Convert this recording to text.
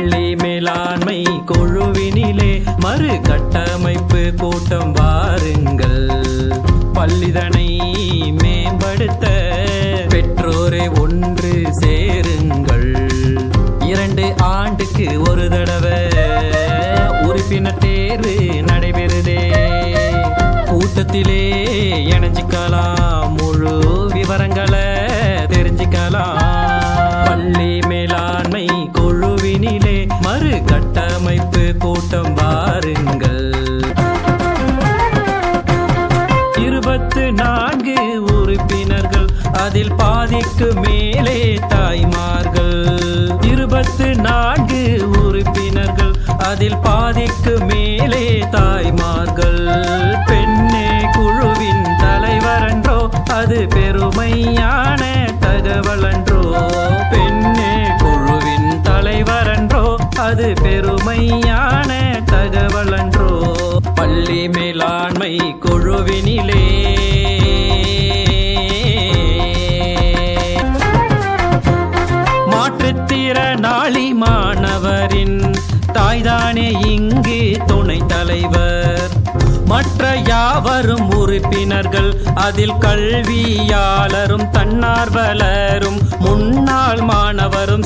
பள்ளி மேலாண்மை குழுவினிலே மறு கட்டமைப்பு கூட்டம் வாருங்கள். பள்ளிதனை மேம்படுத்த பெற்றோரை ஒன்று சேருங்கள். 2 ஆண்டுக்கு ஒரு தடவை உறுப்பினர் தேர்வு நடைபெறுதே. கூட்டத்திலே இணைஞ்சிக்கலாம், முழு விவரங்களை தெரிஞ்சுக்கலாம். பள்ளி மேலாண்மை குழுவினிலே மறு கட்டமைப்பு கூட்டம் வாருங்கள். 24 உறுப்பினர்கள், அதில் பாதிக்கு மேலே தாய்மார்கள். 24 உறுப்பினர்கள், அதில் பாதிக்கு மேலே தாய்மார்கள். பெண்ணே குழுவின் தலைவரன்றோ, அது பெருமையான தகவலன்றோ. பெண்ணே குழுவின் தலைவரன்றோ, அது பெருமையான தகவலன்றோ. பள்ளி மேலாண்மை குழுவினிலே மாற்றுத்திறனாளி மாணவரின் தாய்தானே இங்கு துணை தலைவர். மற்ற யாவரும் உறுப்பினர்கள், அதில் கல்வியாளரும் தன்னார்வலரும் முன்னாள் மாணவரும்